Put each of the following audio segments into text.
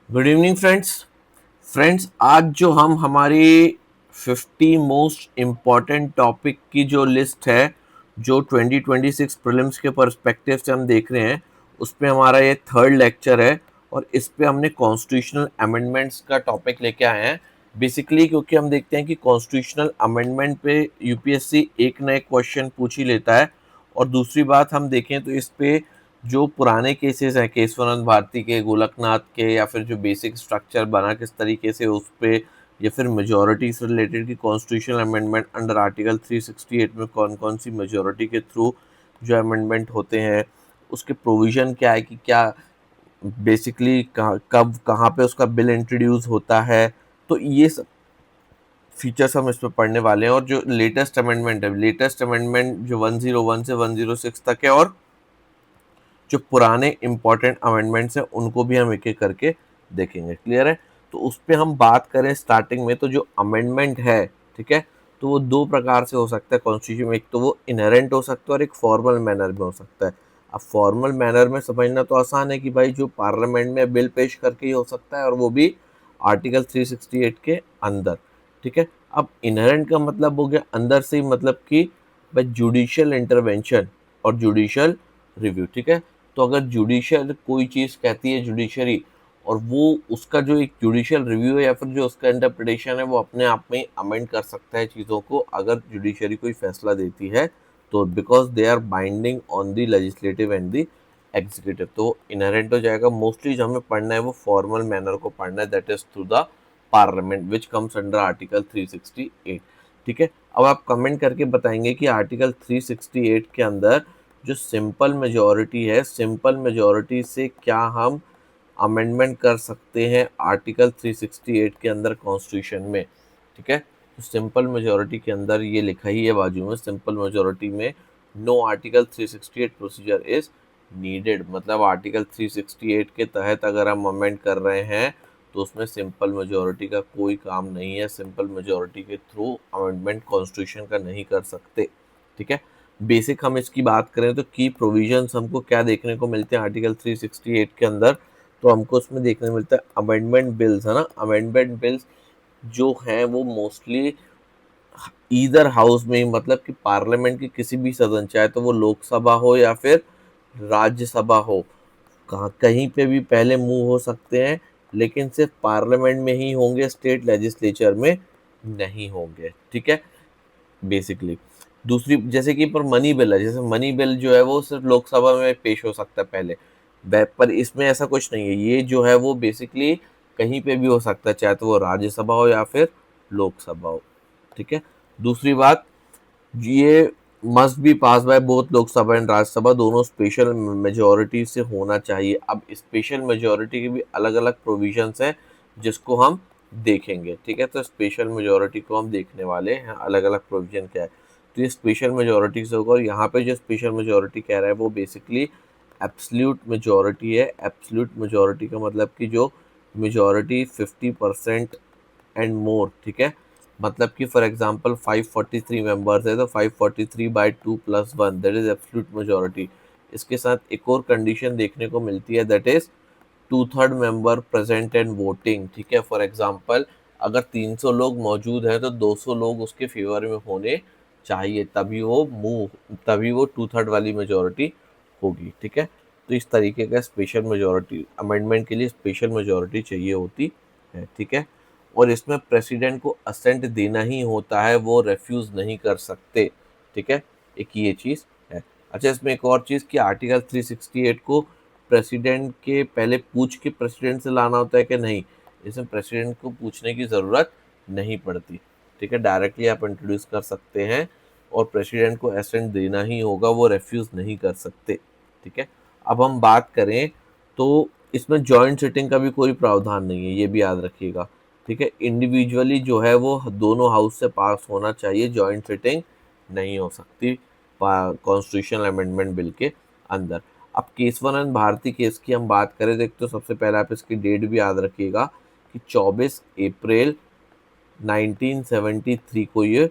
Good evening friends आज जो हम हमारी 50 मोस्ट इम्पॉर्टेंट टॉपिक की जो लिस्ट है जो 2026 प्रीलिम्स के पर्सपेक्टिव से हम देख रहे हैं उस पे हमारा ये थर्ड लेक्चर है। और इस पे हमने कॉन्स्टिट्यूशनल अमेंडमेंट्स का टॉपिक लेके आए हैं। बेसिकली क्योंकि हम देखते हैं कि कॉन्स्टिट्यूशनल अमेंडमेंट पे यूपीएससी एक न एक क्वेश्चन पूछ ही लेता है। और दूसरी बात हम देखें तो इस पे जो पुराने केसेस हैं केशवानंद भारती के, गोलकनाथ के, या फिर जो बेसिक स्ट्रक्चर बना किस तरीके से उस पे, या फिर मेजोरिटी से रिलेटेड की कॉन्स्टिट्यूशनल अमेंडमेंट अंडर आर्टिकल 368 में कौन कौन सी मेजोरिटी के थ्रू जो अमेंडमेंट होते हैं, उसके प्रोविज़न क्या है कि क्या बेसिकली कब कहाँ पे उसका बिल इंट्रोड्यूस होता है। तो ये सब फीचर्स हम इसमें पढ़ने वाले हैं। और जो लेटेस्ट अमेंडमेंट जो 101 से 106 तक है, और जो पुराने इंपॉर्टेंट अमेंडमेंट्स हैं उनको भी हम एक एक करके देखेंगे। क्लियर है? तो उस पर हम बात करें स्टार्टिंग में, तो जो अमेंडमेंट है, ठीक है, तो वो दो प्रकार से हो सकता है कॉन्स्टिट्यूशन में। एक तो वो इनहेरेंट हो सकता है और एक फॉर्मल मैनर में हो सकता है। अब फॉर्मल मैनर में समझना तो आसान है कि भाई जो पार्लियामेंट में बिल पेश करके ही हो सकता है, और वो भी आर्टिकल 368 के अंदर। ठीक है। अब इनहेरेंट का मतलब हो गया अंदर से ही, मतलब कि भाई जुडिशियल इंटरवेंशन और जुडिशियल रिव्यू। ठीक है। तो अगर जुडिशियल कोई चीज़ कहती है जुडिशरी, और वो उसका जो एक जुडिशियल रिव्यू है या फिर जो उसका इंटरप्रिटेशन है वो अपने आप में अमेंड कर सकता है चीज़ों को, अगर जुडिशरी कोई फैसला देती है तो, because they are binding on the legislative and the executive. तो इनहेरेंट हो जाएगा। मोस्टली जो हमें पढ़ना है वो फॉर्मल मैनर को पढ़ना है, that is through the parliament which comes under article 368। ठीक है। अब आप कमेंट करके बताएंगे कि आर्टिकल 368 के अंदर जो सिंपल मेजॉरिटी है, सिंपल मेजॉरिटी से क्या हम अमेंडमेंट कर सकते हैं आर्टिकल 368 के अंदर कॉन्स्टिट्यूशन में। ठीक है। तो सिंपल मेजॉरिटी के अंदर ये लिखा ही है बाजू में, सिंपल मेजॉरिटी में no article 368 procedure is needed. मतलब आर्टिकल 368 के तहत अगर हम अमेंड कर रहे हैं तो उसमें सिंपल मेजॉरिटी का कोई काम नहीं है। सिंपल मेजॉरिटी के थ्रू अमेंडमेंट कॉन्स्टिट्यूशन का नहीं कर सकते। ठीक है। बेसिक हम इसकी बात करें तो की प्रोविजंस हमको क्या देखने को मिलते हैं आर्टिकल 368 के अंदर, तो हमको उसमें देखने मिलता है अमेंडमेंट बिल्स, है ना। अमेंडमेंट बिल्स जो हैं वो मोस्टली ईदर हाउस में, मतलब कि पार्लियामेंट की किसी भी सदन, चाहे तो वो लोकसभा हो या फिर राज्यसभा हो, कहाँ कहीं पे भी पहले मूव हो सकते हैं, लेकिन सिर्फ पार्लियामेंट में ही होंगे, स्टेट लेजिस्लेचर में नहीं होंगे। ठीक है। बेसिकली दूसरी, जैसे कि पर मनी बिल है, जैसे मनी बिल जो है वो सिर्फ लोकसभा में पेश हो सकता है पहले, पर इसमें ऐसा कुछ नहीं है। ये जो है वो बेसिकली कहीं पे भी हो सकता है, चाहे तो वो राज्यसभा हो या फिर लोकसभा हो। ठीक है। दूसरी बात, ये must be pass by both Lok Sabha and Rajya Sabha, दोनों स्पेशल मेजोरिटी से होना चाहिए। अब स्पेशल मेजोरिटी के भी अलग अलग प्रोविजंस हैं जिसको हम देखेंगे। ठीक है। तो स्पेशल मेजोरिटी को हम देखने वाले हैं, अलग अलग प्रोविजन क्या है। तो ये स्पेशल मेजोरिटी से होगा। और यहाँ पे जो स्पेशल मेजोरिटी कह रहा है वो बेसिकली एब्सल्यूट मेजोरिटी है। एब्सल्यूट मेजोरिटी का मतलब कि जो मेजोरिटी 50% एंड मोर। ठीक है। मतलब कि फॉर एग्जांपल 543 मेंबर्स है तो 543/2+1 दैट इज एब्सोल्यूट मेजोरिटी। इसके साथ एक और कंडीशन देखने को मिलती है, that is 2/3 member present and voting. ठीक है। फॉर एग्जांपल अगर 300 लोग मौजूद हैं तो 200 लोग उसके फेवर में होने चाहिए, तभी वो 2/3 वाली मेजोरिटी होगी। ठीक है। तो इस तरीके का स्पेशल मेजोरिटी अमेंडमेंट के लिए स्पेशल मेजोरिटी चाहिए होती है। ठीक है। और इसमें प्रेसिडेंट को असेंट देना ही होता है, वो रेफ्यूज नहीं कर सकते। ठीक है। एक ये चीज़ है। अच्छा, इसमें एक और चीज़ कि आर्टिकल 368 को प्रेसिडेंट के पहले पूछ के प्रेसिडेंट से लाना होता है कि नहीं, इसमें प्रेसिडेंट को पूछने की ज़रूरत नहीं पड़ती। ठीक है। डायरेक्टली आप इंट्रोड्यूस कर सकते हैं और प्रेसिडेंट को असेंट देना ही होगा, वो रेफ्यूज़ नहीं कर सकते। ठीक है। अब हम बात करें तो इसमें जॉइंट सिटिंग का भी कोई प्रावधान नहीं है, ये भी याद रखिएगा। ठीक है। इंडिविजुअली जो है वो दोनों हाउस से पास होना चाहिए, जॉइंट सिटिंग नहीं हो सकती कॉन्स्टिट्यूशनल अमेंडमेंट बिल के अंदर। अब केशवानंद भारती केस की हम बात करें तो एक तो सबसे पहले आप इसकी डेट भी याद रखिएगा कि 24 अप्रैल 1973 को ये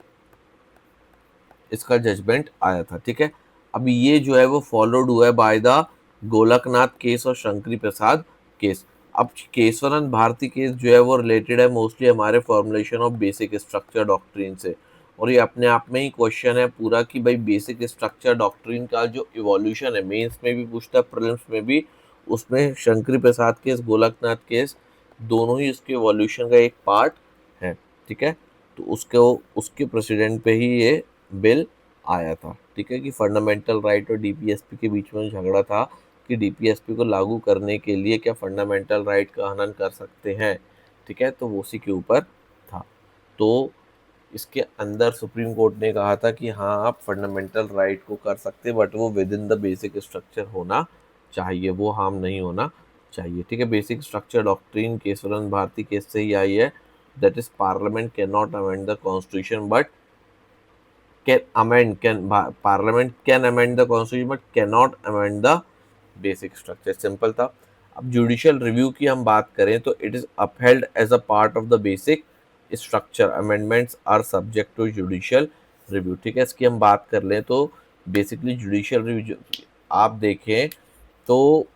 इसका जजमेंट आया था। ठीक है। अब ये जो है वो फॉलोड हुआ है बाय द गोलकनाथ केस और शंकरी प्रसाद केस। अब केशवनंद भारती केस जो है वो रिलेटेड है मोस्टली हमारे formulation of basic structure doctrine से, और ये अपने आप में ही क्वेश्चन है पूरा कि भाई बेसिक स्ट्रक्चर डॉक्ट्रिन का जो इवोल्यूशन है मेंस में भी पूछता है प्रीलिम्स में भी, उसमें शंकरी प्रसाद केस गोलकनाथ केस दोनों ही उसके इवोल्यूशन का एक पार्ट है। ठीक है, तो उसके प्रेसिडेंट पे ही ये बिल आया था। ठीक है, कि फंडामेंटल राइट और डीपीएसपी के बीच में झगड़ा था कि डीपीएसपी को लागू करने के लिए क्या फंडामेंटल राइट का हनन कर सकते हैं। ठीक है, तो वो उसी के ऊपर था। तो इसके अंदर सुप्रीम कोर्ट ने कहा था कि हाँ आप फंडामेंटल राइट को कर सकते हैं बट वो within the basic structure होना चाहिए, वो हार्म नहीं होना चाहिए। ठीक है, basic structure doctrine Kesavananda Bharati case से ही आई है, that is parliament cannot amend the constitution but parliament can amend the constitution but cannot amend the basic structure. Simple था। अब जुडिशियल रिव्यू की हम बात करें तो it is upheld as a part of the basic structure, amendments are subject to judicial review. ठीक है, इसकी हम बात कर लें तो बेसिकली जुडिशियल रिव्यू आप देखें तो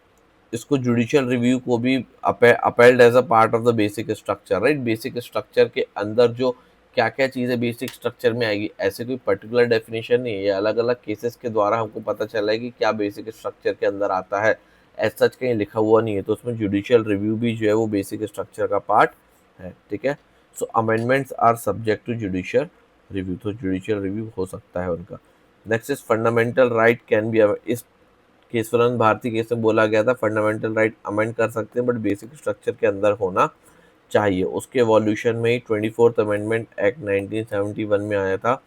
इसको जुडिशियल रिव्यू को भी upheld as a part of the basic structure, right. Basic structure के अंदर जो क्या क्या चीज़ें बेसिक स्ट्रक्चर में आएगी ऐसे कोई पर्टिकुलर डेफिनेशन नहीं है, ये अलग अलग केसेस के द्वारा हमको पता चला है कि क्या बेसिक स्ट्रक्चर के अंदर आता है, एज सच कहीं लिखा हुआ नहीं है। तो उसमें जुडिशियल रिव्यू भी जो है वो बेसिक स्ट्रक्चर का पार्ट है। ठीक है, so amendments are subject to judicial review, तो जुडिशियल रिव्यू हो सकता है उनका। Next is fundamental right can be, इस केशवनंद भारती केस में बोला गया था फंडामेंटल राइट अमेंड कर सकते हैं बट बेसिक स्ट्रक्चर के अंदर होना चाहिए। उसके एवोल्यूशन में ही 24th अमेंडमेंट एक्ट 1971 में आया था,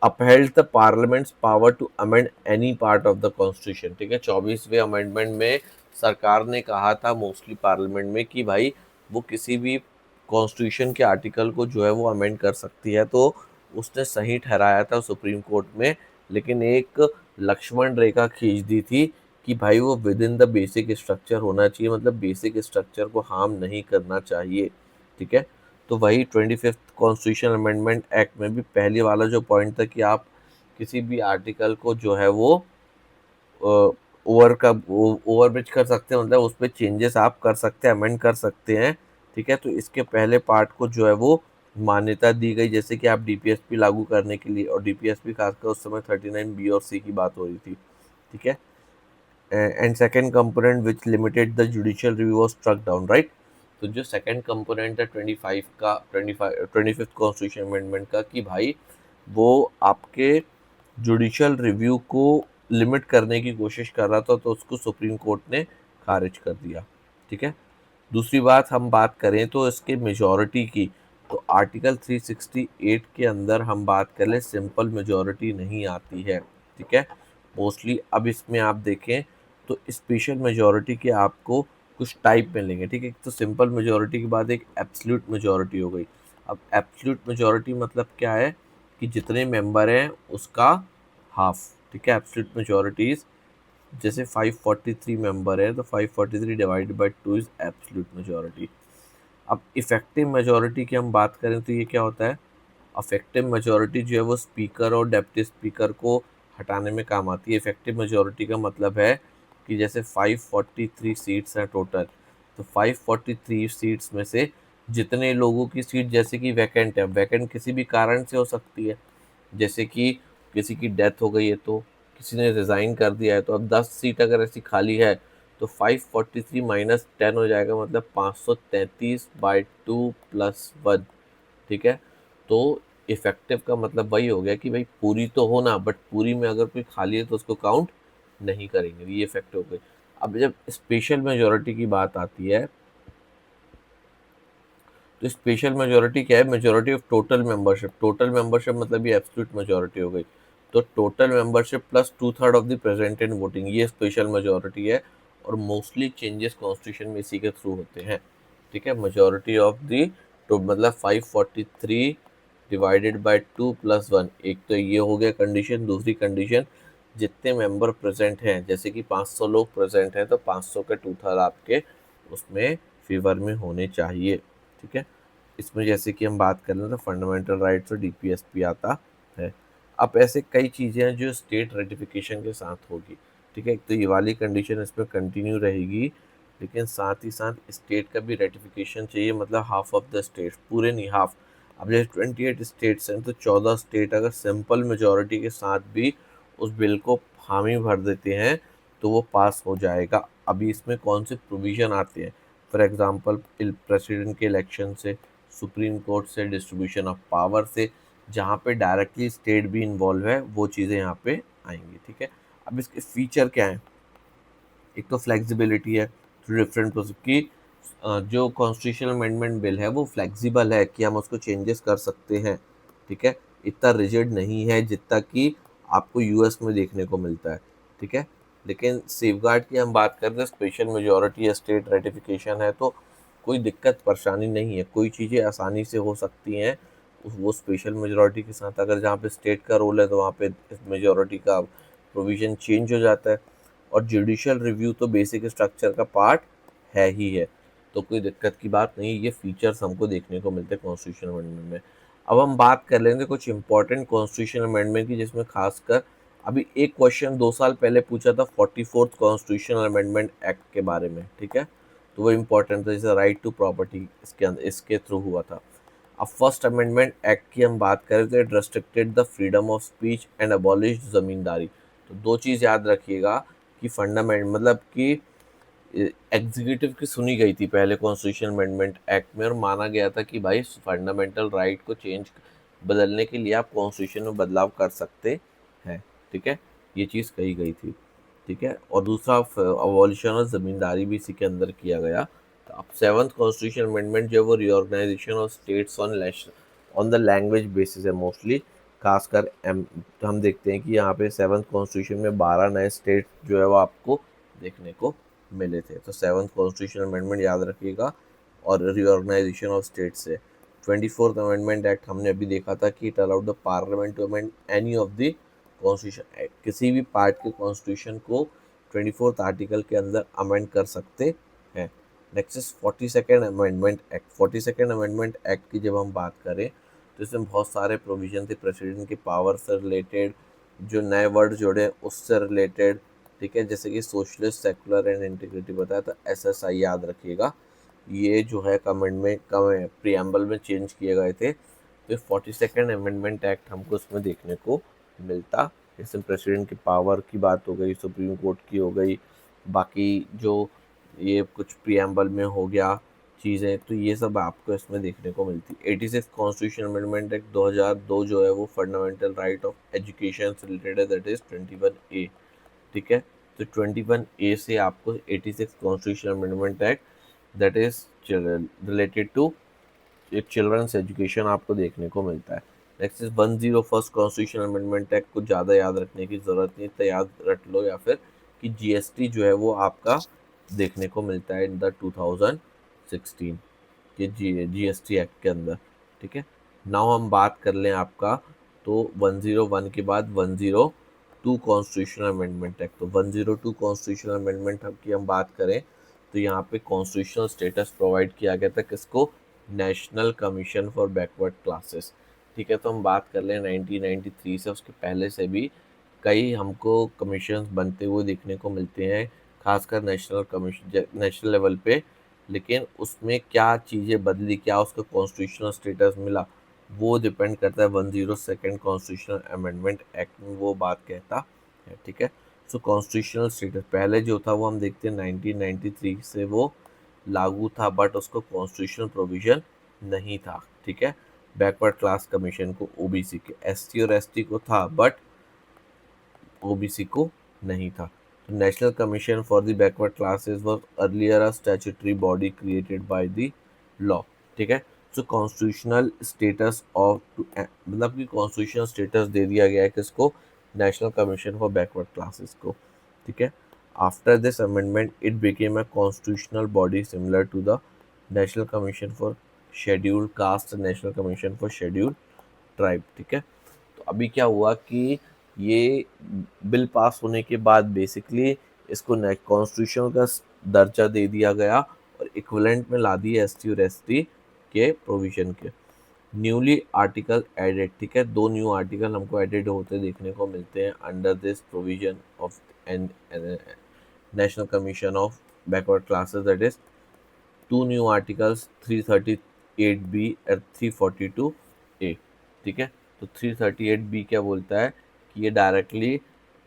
upheld the parliament's power to amend any part of the constitution. ठीक है, 24वें अमेंडमेंट में सरकार ने कहा था मोस्टली पार्लियामेंट में कि भाई वो किसी भी कॉन्स्टिट्यूशन के आर्टिकल को जो है वो अमेंड कर सकती है, तो उसने सही ठहराया था सुप्रीम कोर्ट में, लेकिन एक लक्ष्मण रेखा खींच दी थी कि भाई वो within the basic structure होना चाहिए, मतलब बेसिक स्ट्रक्चर को हार्म नहीं करना चाहिए। ठीक है, तो वही 25th कॉन्स्टिट्यूशन अमेंडमेंट एक्ट में भी पहले वाला जो पॉइंट था कि आप किसी भी आर्टिकल को जो है वो ओवर ब्रिज कर सकते हैं, मतलब उसमें चेंजेस आप कर सकते हैं, अमेंड कर सकते हैं। ठीक है, तो इसके पहले पार्ट को जो है वो मान्यता दी गई, जैसे कि आप डीपीएसपी लागू करने के लिए, और डीपीएसपी खासकर उस समय 39B और C की बात हो रही थी। ठीक है, and second component which limited the judicial review was struck down, right. तो जो सेकेंड कंपोनेंट है 25th कॉन्स्टिट्यूशन अमेंडमेंट का कि भाई वो आपके जुडिशियल रिव्यू को लिमिट करने की कोशिश कर रहा था, तो उसको सुप्रीम कोर्ट ने खारिज कर दिया। ठीक है, दूसरी बात हम बात करें तो इसके मेजॉरिटी की, तो आर्टिकल 368 के अंदर हम बात कर ले सिंपल मेजॉरिटी नहीं आती है। ठीक है, मोस्टली अब इसमें आप देखें तो स्पेशल मेजॉरिटी के आपको कुछ टाइप मिलेंगे। ठीक है, तो सिंपल मेजॉरिटी के बाद एक एब्सोल्यूट मेजॉरिटी हो गई। अब एब्सोल्यूट मेजॉरिटी मतलब क्या है कि जितने मेंबर हैं उसका हाफ। ठीक है, एब्सोल्यूट मेजॉरिटीज जैसे 543 मेंबर है तो 543 divided by 2 is absolute majority. अब इफेक्टिव मेजॉरिटी की हम बात करें तो ये क्या होता है, अफेक्टिव मेजॉरिटी जो है वो स्पीकर और डेप्टी स्पीकर को हटाने में काम आती है। इफेक्टिव मेजॉरिटी का मतलब है कि जैसे 543 सीट्स हैं टोटल, तो 543 सीट्स में से जितने लोगों की सीट जैसे कि वैकेंट है, वैकेंट किसी भी कारण से हो सकती है, जैसे कि किसी की डेथ हो गई है, तो किसी ने रिज़ाइन कर दिया है, तो अब 10 सीट अगर ऐसी खाली है तो 543 माइनस 10 हो जाएगा, मतलब 533/2 + 1। ठीक है, तो इफेक्टिव का मतलब वही हो गया कि भाई पूरी तो होना, बट पूरी में अगर कोई खाली है तो उसको काउंट नहीं करेंगे, ये इफेक्टिव हो गई। अब जब स्पेशल मेजोरिटी की बात आती है तो स्पेशल मेजोरिटी क्या है, majority of total membership. Total membership मतलब ये एब्सोल्यूट मेजोरिटी हो गई, तो total membership plus 2/3 of the present in voting, ये स्पेशल मेजोरिटी है, और मोस्टली चेंजेस कॉन्स्टिट्यूशन में इसी के थ्रू होते हैं। ठीक है, मेजोरिटी ऑफ द तो मतलब 543 डिवाइडेड बाय 2 + 1, एक तो ये हो गया कंडीशन। दूसरी कंडीशन जितने मेंबर प्रेजेंट हैं, जैसे कि 500 लोग प्रेजेंट हैं तो 500 के 2/3 आपके उसमें फेवर में होने चाहिए। ठीक है, इसमें जैसे कि हम बात कर रहे हैं तो फंडामेंटल राइट्स और डीपीएसपी आता है। अब ऐसे कई चीज़ें हैं जो स्टेट रेटिफिकेशन के साथ होगी। ठीक है, तो ये वाली कंडीशन इसमें कंटिन्यू रहेगी लेकिन साथ ही साथ स्टेट का भी रेटिफिकेशन चाहिए, मतलब हाफ ऑफ द स्टेट, पूरे नहीं हाफ। अब जैसे 28 स्टेट्स हैं तो 14 स्टेट अगर सिंपल मेजोरिटी के साथ भी उस बिल को हामी भर देते हैं तो वो पास हो जाएगा। अभी इसमें कौन से प्रोविज़न आते हैं, फॉर एग्ज़ाम्पल प्रेसिडेंट के इलेक्शन से, सुप्रीम कोर्ट से, डिस्ट्रीब्यूशन ऑफ पावर से, जहाँ पे डायरेक्टली स्टेट भी इन्वॉल्व है, वो चीज़ें यहाँ पे आएंगी। ठीक है, अब इसके फीचर क्या हैं? एक तो फ्लेक्सिबिलिटी है, तो डिफरेंट की जो कॉन्स्टिट्यूशनल अमेंडमेंट बिल है वो फ्लेक्सिबल है कि हम उसको चेंजेस कर सकते हैं। ठीक है, इतना रिजिड नहीं है जितना कि आपको यूएस में देखने को मिलता है। ठीक है, लेकिन सेफगार्ड की हम बात कर रहे हैं, स्पेशल मेजोरिटी या स्टेट रेटिफिकेशन है तो कोई दिक्कत परेशानी नहीं है, कोई चीज़ें आसानी से हो सकती हैं वो स्पेशल मेजोरिटी के साथ। अगर जहाँ पे स्टेट का रोल है तो वहाँ पे मेजोरिटी का प्रोविज़न चेंज हो जाता है। और जुडिशियल रिव्यू तो बेसिक स्ट्रक्चर का पार्ट है ही है, तो कोई दिक्कत की बात नहीं। ये फीचर्स हमको देखने को मिलते हैं कॉन्स्टिट्यूशन अमेंडमेंट में। अब हम बात कर लेंगे कुछ इंपॉर्टेंट कॉन्स्टिट्यूशन अमेंडमेंट की, जिसमें खासकर अभी एक क्वेश्चन 2 साल पहले पूछा था 44th कॉन्स्टिट्यूशनल अमेंडमेंट एक्ट के बारे में। ठीक है, तो वो इम्पोर्टेंट था, जैसे राइट टू प्रॉपर्टी इसके अंदर इसके थ्रू हुआ था। अब फर्स्ट अमेंडमेंट एक्ट की हम बात करें तो it restricted the freedom of speech and abolish zamindari. तो दो चीज़ याद रखिएगा कि फंडामेंट मतलब कि एग्जीक्यूटिव की सुनी गई थी पहले कॉन्स्टिट्यूशन अमेंडमेंट एक्ट में, और माना गया था कि भाई फंडामेंटल राइट को चेंज बदलने के लिए आप कॉन्स्टिट्यूशन में बदलाव कर सकते हैं। ठीक है, ये चीज़ कही गई थी। ठीक है, और दूसरा अबॉलिशन ऑफ ज़मींदारी भी इसी के अंदर किया गया। तो अब सेवन्थ कॉन्स्टिट्यूशन अमेंडमेंट जो है वो reorganisation of states on the language basis है मोस्टली। खासकर तो हम देखते हैं कि यहाँ पे सेवन्थ कॉन्स्टिट्यूशन में 12 नए स्टेट जो है वो आपको देखने को मिले थे। तो सेवन्थ कॉन्स्टिट्यूशन अमेंडमेंट याद रखिएगा। और रिऑर्गेनाइजेशन ऑफ स्टेट्स है। 24th अमेंडमेंट एक्ट हमने अभी देखा था कि it allowed the parliament to amend any of the constitution act, किसी भी पार्ट के कॉन्स्टिट्यूशन को 24th आर्टिकल के अंदर अमेंड कर सकते हैं। Next is 42nd amendment act. 42nd amendment act की जब हम बात करें तो इसमें बहुत सारे प्रोविजन थे प्रेसिडेंट के पावर से रिलेटेड, जो नए वर्ड जोड़े उससे रिलेटेड। ठीक है, जैसे कि सोशलिस्ट, सेकुलर एंड इंटीग्रिटी बताया था, SSI याद रखिएगा। ये जो है कमेंडमेंट प्रियम्बल में चेंज किए गए थे। तो 42nd अमेंडमेंट एक्ट हमको इसमें देखने को मिलता। इसमें प्रेसिडेंट की पावर की बात हो गई, सुप्रीम कोर्ट की हो गई, बाकी जो ये कुछ प्रियम्बल में हो गया चीज़ें, तो ये सब आपको इसमें देखने को मिलती। 86 कॉन्स्टिट्यूशन अमेंडमेंट एक्ट 2002 जो है वो फंडामेंटल राइट ऑफ एजुकेशन से रिलेटेड है, दैट इज 21A। ठीक है, तो 21A से आपको 86 constitution amendment act that is related to children's education आपको देखने को मिलता है। Next is 101st constitution amendment act, कुछ ज़्यादा याद रखने की ज़रूरत नहीं, तो याद रख लो, या फिर कि GST जो है वो आपका देखने को मिलता है इन द 2016 के GST एक्ट के अंदर। ठीक है, नाउ हम बात कर लें आपका, तो 101 के बाद 102 कॉन्स्टिट्यूशनल अमेंडमेंट एक्ट। तो 102 कॉन्स्टिट्यूशनल अमेंडमेंट की हम बात करें तो यहाँ पे कॉन्स्टिट्यूशनल स्टेटस प्रोवाइड किया गया था किसको? National commission for backward classes. ठीक है, तो हम बात कर लें 1993 से, उसके पहले से भी कई हमको कमीशन बनते हुए देखने को मिलते हैं, खासकर नेशनल कमीशन नेशनल लेवल पे। लेकिन उसमें क्या चीज़ें बदली, क्या उसका कॉन्स्टिट्यूशनल स्टेटस मिला, वो डिपेंड करता है 102nd कॉन्स्टिट्यूशनल अमेंडमेंट एक्ट में, वो बात कहता है। ठीक है, सो कॉन्स्टिट्यूशनल स्टेटस पहले जो था वो हम देखते हैं 1993 से वो लागू था, बट उसको कॉन्स्टिट्यूशनल प्रोविजन नहीं था। ठीक है, बैकवर्ड क्लास कमीशन को, OBC के, SC और ST को था बट OBC को नहीं था। National commission for the backward classes was earlier a statutory body created by the law. ठीक है, सो कॉन्स्टिट्यूशनल स्टेटस ऑफ मतलब कि कॉन्स्टिट्यूशनल स्टेटस दे दिया गया है किसको? National commission for backward classes को। ठीक है, after this amendment it became a constitutional body similar to the national commission for scheduled caste, national commission for scheduled tribe. ठीक है, तो अभी क्या हुआ कि ये बिल पास होने के बाद बेसिकली इसको कॉन्स्टिट्यूशन का दर्जा दे दिया गया और इक्विवेलेंट में ला दिया ST और ST के प्रोविजन के। Newly article added. ठीक है, 2 न्यू आर्टिकल हमको एडेड होते देखने को मिलते हैं under this provision of national commission of backward classes, that is two new articles 338B और 342A, ठीक है। तो 338B क्या बोलता है कि ये डायरेक्टली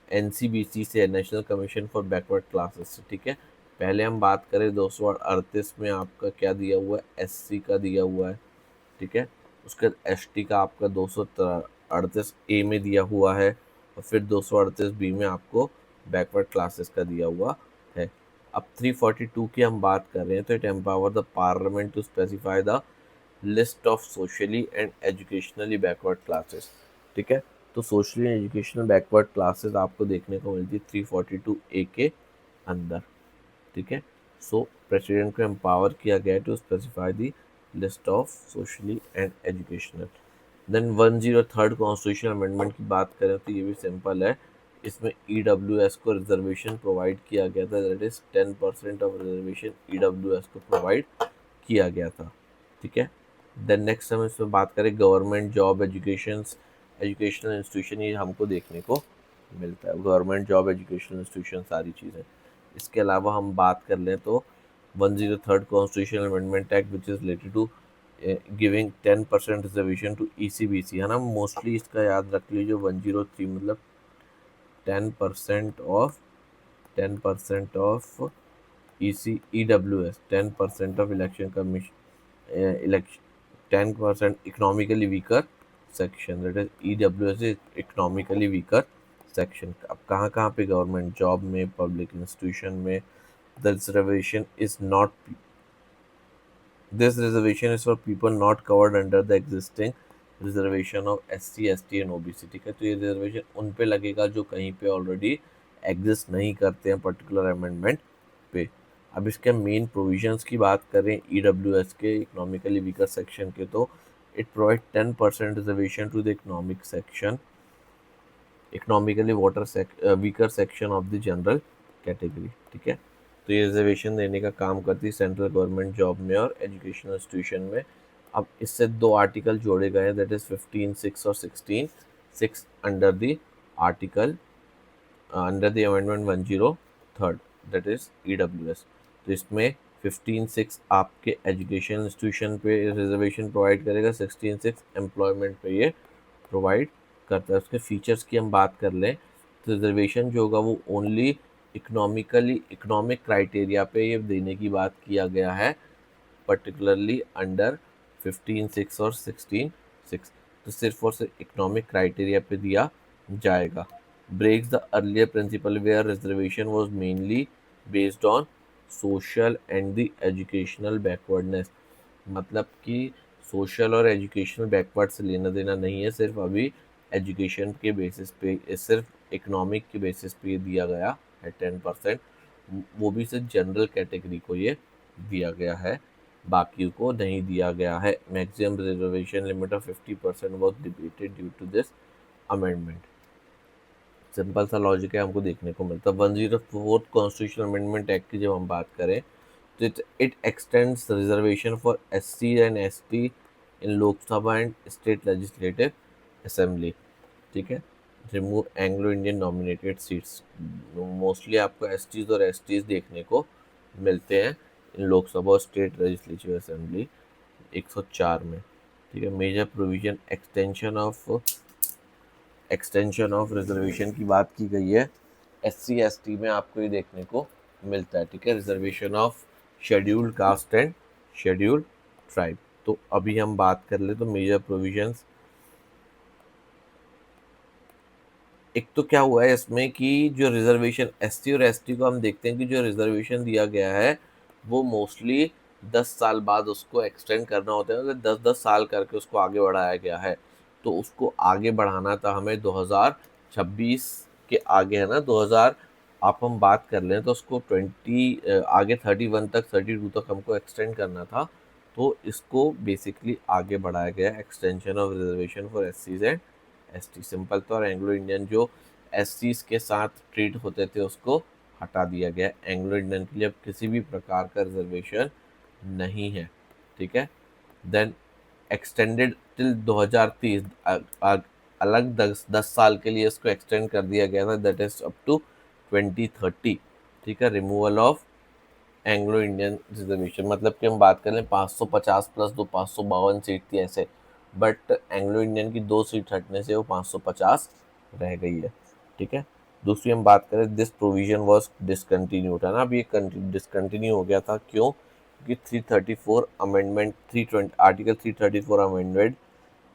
एनसीबीसी से, national commission for backward classes से, ठीक है। पहले हम बात करें 238 में आपका क्या दिया हुआ है, एससी का दिया हुआ है, ठीक है। उसके बाद एसटी का आपका 238 ए में दिया हुआ है, और फिर 238 बी में आपको बैकवर्ड क्लासेस का दिया हुआ है। अब 342 की हम बात कर रहे हैं, तो it empower the parliament to specify the list of socially and educationally backward classes, ठीक है। तो socially and educational backward classes आपको देखने को मिलती है 342A के अंदर, ठीक है। सो प्रेसिडेंट को एम्पावर किया गया है to specify the list of socially and educational. Then 103rd constitution amendment की बात करें तो ये भी सिंपल है। इसमें EWS को रिजर्वेशन प्रोवाइड किया गया था, that is 10% of reservation EWS को प्रोवाइड किया गया था, ठीक है। देन नेक्स्ट हम इसमें बात करें गवर्नमेंट जॉब एजुकेशनल इंस्टीट्यूशन, ये हमको देखने को मिलता है, गवर्नमेंट जॉब एजुकेशनल इंस्टीट्यूशन सारी चीज़ें। इसके अलावा हम बात कर लें तो 103rd constitutional amendment act which is related to giving 10% reservation to ECBC, है ना। मोस्टली इसका याद रख लीजिए 103 मतलब 10% of 10% of EWS, 10% of election commission, election 10% economically weaker section, that is EWS is economically weaker section. अब कहाँ कहाँ पे, गवर्नमेंट जॉब में, पब्लिक इंस्टीट्यूशन में, the reservation is not, this reservation is for people not covered under the existing reservation of SC ST and OBC, ठीक है। तो ये रिजर्वेशन उन पे लगेगा जो कहीं पे ऑलरेडी एग्जिस्ट नहीं करते हैं पर्टिकुलर अमेंडमेंट पे। अब इसके मेन प्रोविजंस की बात करें EWS के इकोनॉमिकली वीकर सेक्शन के, तो it provide 10% reservation to the economic section, economically weaker section of the general category, ठीक है। तो ये रिजर्वेशन देने का काम करती है सेंट्रल गवर्नमेंट जॉब में और एजुकेशनल इंस्टीट्यूशन में। अब इससे दो आर्टिकल जोड़े गए हैं, दैट इज 15(6) और 16(6) under the article under the amendment 103rd, that is EWS। तो इसमें 15(6) आपके एजुकेशन इंस्टीट्यूशन पे रिजर्वेशन प्रोवाइड करेगा, 16(6) एम्प्लॉयमेंट पे ये प्रोवाइड करता है। उसके फीचर्स की हम बात कर लें तो रिजर्वेशन जो होगा वो ओनली इकोनॉमिक क्राइटेरिया पे ये देने की बात किया गया है, पर्टिकुलरली अंडर 15(6) और 16(6), तो सिर्फ और सिर्फ इकोनॉमिक क्राइटेरिया पे दिया जाएगा। Breaks the earlier principle where reservation was mainly based on social and the educational backwardness, मतलब कि सोशल और एजुकेशनल बैकवर्ड से लेना देना नहीं है, सिर्फ अभी एजुकेशन के बेसिस पे, सिर्फ इकोनॉमिक के बेसिस पे दिया गया है 10%, वो भी सिर्फ जनरल कैटेगरी को ये दिया गया है, बाकी को नहीं दिया गया है। Maximum reservation limit of 50% was debated due to this amendment. Simple सा लॉजिक है, हमको देखने को मिलता है। 104th कॉन्स्टिट्यूशनल अमेंडमेंट एक्ट की जब हम बात करें तो it extends reservation for SC and ST in Lok Sabha and state legislative assembly, ठीक है। Remove Anglo Indian nominated seats, mostly आपको STs और STs देखने को मिलते हैं इन लोकसभा और स्टेट लेजिस्लेटिव असेंबली 104 में, ठीक है। Major provision extension of reservation की बात की गई है। SC ST में आपको ये देखने को मिलता है, ठीक है, reservation of scheduled caste and scheduled tribe. तो अभी हम बात कर ले तो मेजर प्रोविजंस, एक तो क्या हुआ है इसमें कि जो रिजर्वेशन SC और ST को हम देखते हैं कि जो रिजर्वेशन दिया गया है वो मोस्टली 10 साल बाद उसको एक्सटेंड करना होता है, 10-10 साल करके उसको आगे बढ़ाया गया है। तो उसको आगे बढ़ाना था हमें 2026 के आगे, है ना, 2000 आप हम बात कर लें तो उसको आगे 31 तक 32 तक हमको एक्सटेंड करना था। तो इसको बेसिकली आगे बढ़ाया गया, extension of reservation for SCs and ST। Simple तो, और एंग्लो इंडियन जो SCs के साथ ट्रीट होते थे उसको हटा दिया गया। एंग्लो इंडियन के लिए अब किसी भी प्रकार का रिजर्वेशन नहीं है, ठीक है। देन एक्सटेंडेड टिल 2030, अलग 10 साल के लिए इसको एक्सटेंड कर दिया गया था, दैट इज अप टू 2030, ठीक है। Removal of Anglo Indian reservation, मतलब कि हम बात करें 550 प्लस दो 552 सीट थी ऐसे, बट एंग्लो इंडियन की 2 सीट हटने से वो 550 रह गई है। ठीक है। दूसरी हम बात करें, दिस प्रोविजन वॉज डिसकंटिन्यूड, है ना, अब ये डिसकंटिन्यू हो गया था, क्यों? क्योंकि 334 amendment 320 article 334 amendment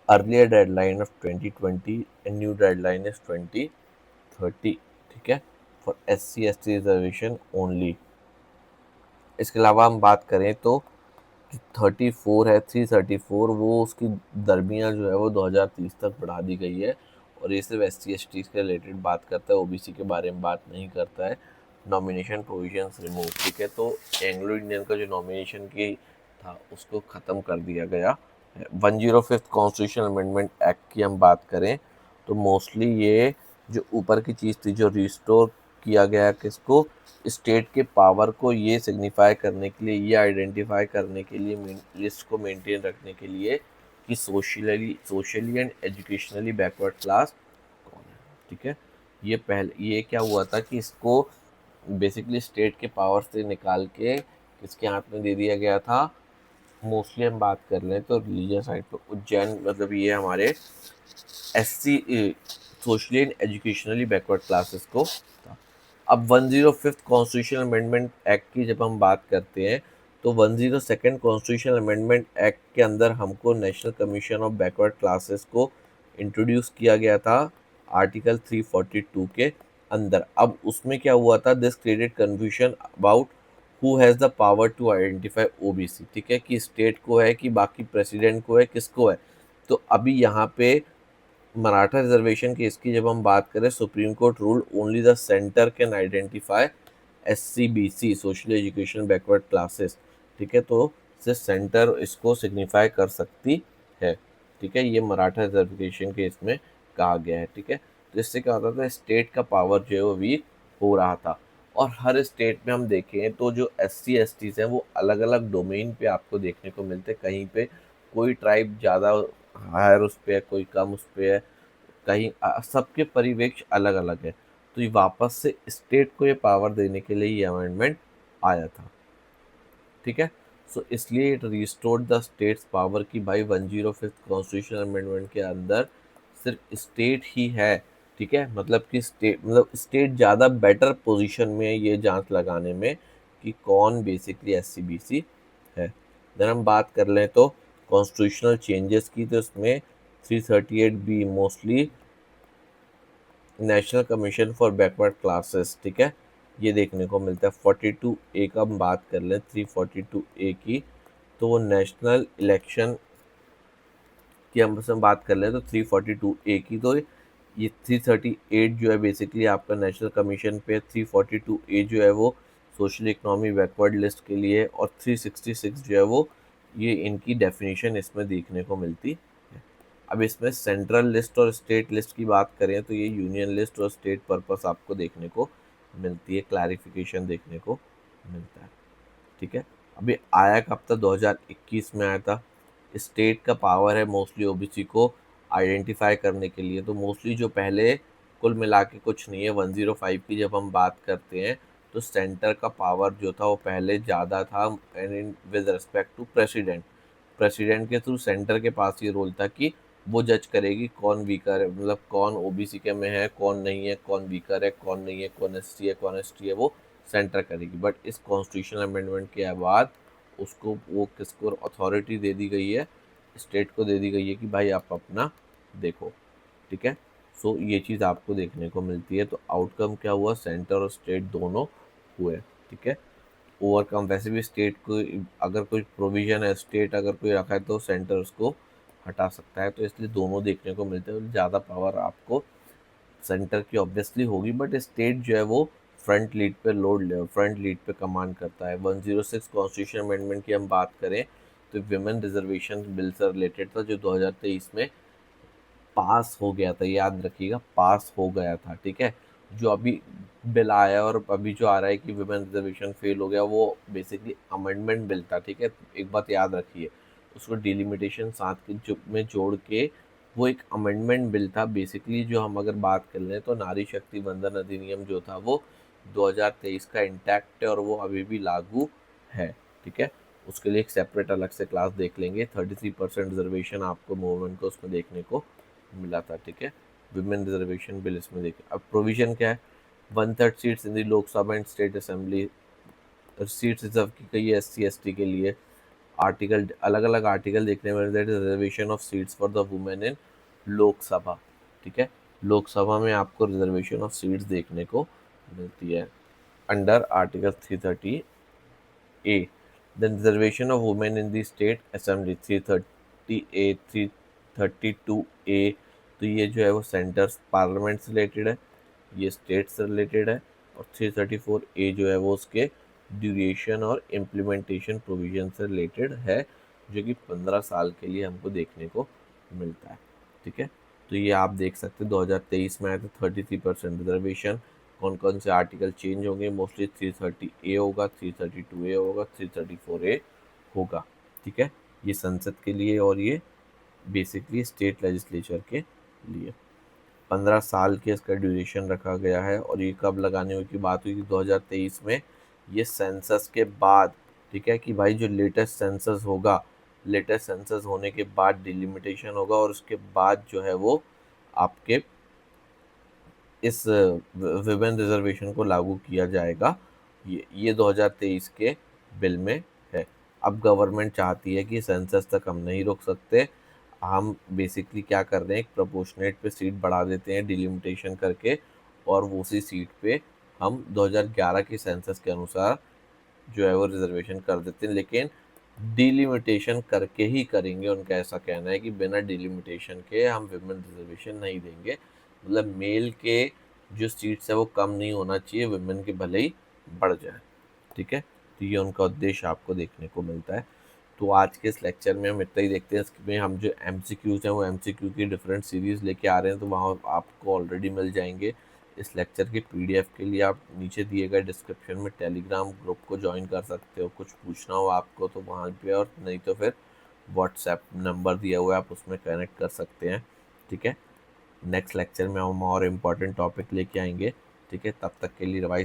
earlier deadline of 2020 and new deadline is 2030। ठीक है, for SC ST reservation only. इसके अलावा हम बात करें तो 34 है, 334, वो उसकी दरमियाँ जो है वो 2030 तक बढ़ा दी गई है, और ये सिर्फ SC ST के रिलेटेड बात करता है, OBC के बारे में बात नहीं करता है। Nomination provisions remove. ठीक है, तो एंग्लो इंडियन का जो नॉमिनेशन की था उसको ख़त्म कर दिया गया। 105th कॉन्स्टिट्यूशन अमेंडमेंट एक्ट की हम बात करें तो मोस्टली ये जो ऊपर की चीज़ थी जो रिस्टोर किया गया किसको, स्टेट के पावर को, ये सिग्निफाई करने के लिए, ये आइडेंटिफाई करने के लिए, लिस्ट को मेंटेन रखने के लिए कि socially and educationally backward class कौन है। ठीक है, ये पहले ये क्या हुआ था कि इसको बेसिकली स्टेट के पावर से निकाल के किसके हाथ में दे दिया गया था। मोस्टली हम बात कर लें तो रिलीजियस साइड पे उज्जैन, मतलब ये हमारे SC socially and educationally backward classes को था। अब 105th कॉन्स्टिट्यूशन अमेंडमेंट एक्ट की जब हम बात करते हैं तो 102nd कॉन्स्टिट्यूशन अमेंडमेंट एक्ट के अंदर हमको national commission of backward classes को इंट्रोड्यूस किया गया था आर्टिकल 342 के अंदर। अब उसमें क्या हुआ था, this created confusion about who has the power to identify OBC। ठीक है, कि स्टेट को है कि बाकी प्रेसिडेंट को है, किसको है। तो अभी यहाँ पे मराठा रिजर्वेशन केस की जब हम बात करें, supreme court rule only the centre can identify SC BC social education backward classes. ठीक है, तो सिर्फ सेंटर इसको सिग्निफाई कर सकती है। ठीक है, ये मराठा रिजर्वेशन केस में कहा गया है। ठीक है, तो इससे क्या होता था, स्टेट का पावर जो है वो वीक हो रहा था। और हर स्टेट में हम देखें तो जो SC STs हैं वो अलग अलग डोमेन पे आपको देखने को मिलते हैं। कहीं पे कोई ट्राइब ज़्यादा हायर उस पर है, कोई कम उस पर है, कहीं सबके परिवेश अलग अलग है। तो ये वापस से स्टेट को ये पावर देने के लिए ये अमेंडमेंट आया था। ठीक है, सो इसलिए it restored the states power की भाई 105th कॉन्स्टिट्यूशन अमेंडमेंट के अंदर सिर्फ स्टेट ही है। ठीक है, मतलब कि स्टेट ज़्यादा बेटर पोजीशन में है ये जांच लगाने में कि कौन बेसिकली SC BC है। देन हम बात कर लें तो कॉन्स्टिट्यूशनल चेंजेस की, तो इसमें 338B mostly national commission for backward classes. ठीक है, ये देखने को मिलता है। 42A का हम बात कर लें, 342A की, तो वो नेशनल इलेक्शन की हम बात कर लें तो 342A की, तो ये 338 जो है बेसिकली आपका नेशनल कमीशन पे, 342A जो है वो सोशल इकोनॉमी बैकवर्ड लिस्ट के लिए, और 366 जो है वो ये इनकी डेफिनेशन इसमें देखने को मिलती है। अब इसमें सेंट्रल लिस्ट और स्टेट लिस्ट की बात करें तो ये यूनियन लिस्ट और स्टेट पर्पस आपको देखने को मिलती है, क्लैरिफिकेशन देखने को मिलता है। ठीक है, अभी आया कब था, 2021 में आया था। स्टेट का पावर है मोस्टली OBC को आइडेंटिफाई करने के लिए, तो मोस्टली जो पहले कुल मिला के कुछ नहीं है। 105 की जब हम बात करते हैं तो सेंटर का पावर जो था वो पहले ज़्यादा था, and with respect to president, president के थ्रू सेंटर के पास ये रोल था कि वो जज करेगी कौन वीकर है, मतलब कौन OBC के में है, कौन नहीं है, कौन वीकर है, कौन नहीं है, कौन SC है, कौन ST है, वो सेंटर करेगी। बट इस कॉन्स्टिट्यूशन अमेंडमेंट के बाद उसको वो किसको अथॉरिटी दे दी गई है, स्टेट को दे दी गई है कि भाई आप अपना देखो। ठीक है, सो ये चीज़ आपको देखने को मिलती है। तो आउटकम क्या हुआ, सेंटर और स्टेट दोनों हुए। ठीक है, ओवरकम, वैसे भी स्टेट को अगर कोई प्रोविजन है, स्टेट अगर कोई रखा है तो सेंटर उसको हटा सकता है, तो इसलिए दोनों देखने को मिलते हैं। ज़्यादा पावर आपको सेंटर की ऑब्वियसली होगी, बट स्टेट जो है वो फ्रंट लीड पे कमांड करता है। 106 कॉन्स्टिट्यूशन अमेंडमेंट की हम बात करें तो विमेन रिजर्वेशन बिल से रिलेटेड था, जो 2023 में पास हो गया था, याद रखिएगा पास हो गया था। ठीक है, जो अभी बिल आया और अभी जो आ रहा है कि विमेन रिजर्वेशन फेल हो गया, वो बेसिकली अमेंडमेंट बिल था। ठीक है, एक बात याद रखिए, उसको डिलिमिटेशन साथ के में जोड़ के वो एक अमेंडमेंट बिल था। बेसिकली जो हम अगर बात कर लें तो नारी शक्ति वंदन अधिनियम जो था वो 2023 का इंटैक्ट है और वो अभी भी लागू है, ठीक है। उसके लिए एक सेपरेट अलग से क्लास देख लेंगे। 33% रिजर्वेशन आपको मूवमेंट को उसमें देखने को मिला था, ठीक है। विमेन रिजर्वेशन बिल इसमें देखिए। अब प्रोविजन क्या है, 1/3 seats in the Lok Sabha and state assembly, seats reserve की गई है SC ST के लिए। आर्टिकल अलग अलग आर्टिकल देखने में मिलता है, reservation of seats for the women in Lok Sabha, ठीक है। लोकसभा में आपको रिजर्वेशन ऑफ सीट्स देखने को मिलती है under article 330A। Then reservation of women in the state assembly 330A, 332A। तो ये जो है वो सेंटर पार्लियामेंट से रिलेटेड है, ये स्टेट से रिलेटेड है। और 334A जो है वो उसके ड्यूरेशन और इम्प्लीमेंटेशन प्रोविजन से रिलेटेड है, जो कि 15 साल के लिए हमको देखने को मिलता है, ठीक है। तो ये आप देख सकते हैं 2023 में आया था 33% रिजर्वेशन। कौन कौन से आर्टिकल चेंज होंगे, मोस्टली 330A होगा, 332A होगा, 334A होगा, ठीक है। ये संसद के लिए और ये बेसिकली स्टेट लेजिस्लेचर के लिए 15 साल के इसका ड्यूरेशन रखा गया है। और ये कब लगाने की बात हुई थी, 2023 में, ये सेंसस के बाद, ठीक है। कि भाई जो लेटेस्ट सेंसस होगा, लेटेस्ट सेंसस होने के बाद डिलिमिटेशन होगा और उसके बाद जो है वो आपके इस विमेन रिजर्वेशन को लागू किया जाएगा। ये 2023 के बिल में है। अब गवर्नमेंट चाहती है कि सेंसस तक हम नहीं रोक सकते, हम बेसिकली क्या कर रहे हैं, एक प्रोपोर्शनेट पे सीट बढ़ा देते हैं डिलिमिटेशन करके, और वो उसी सीट पे हम 2011 के सेंसस के अनुसार जो है वो रिजर्वेशन कर देते हैं। लेकिन डिलिमिटेशन करके ही करेंगे, उनका ऐसा कहना है कि बिना डिलिमिटेशन के हम विमेन रिजर्वेशन नहीं देंगे। मतलब मेल के जो सीट्स है वो कम नहीं होना चाहिए, विमेन के भले ही बढ़ जाए, ठीक है। तो ये उनका उद्देश्य आपको देखने को मिलता है। तो आज के इस लेक्चर में हम इतना ही देखते हैं। इसमें हम जो MCQs हैं वो MCQ की डिफरेंट सीरीज़ लेके आ रहे हैं, तो वहाँ आपको ऑलरेडी मिल जाएंगे। इस लेक्चर के PDF के लिए आप नीचे दिए गए डिस्क्रिप्शन में टेलीग्राम ग्रुप को ज्वाइन कर सकते हो। कुछ पूछना हो आपको तो वहाँ पे, और नहीं तो फिर व्हाट्सएप नंबर दिया हुआ है, आप उसमें कनेक्ट कर सकते हैं, ठीक है। नेक्स्ट लेक्चर में हम और इम्पोर्टेंट टॉपिक लेके आएंगे, ठीक है। तब तक के लिए रिवाइज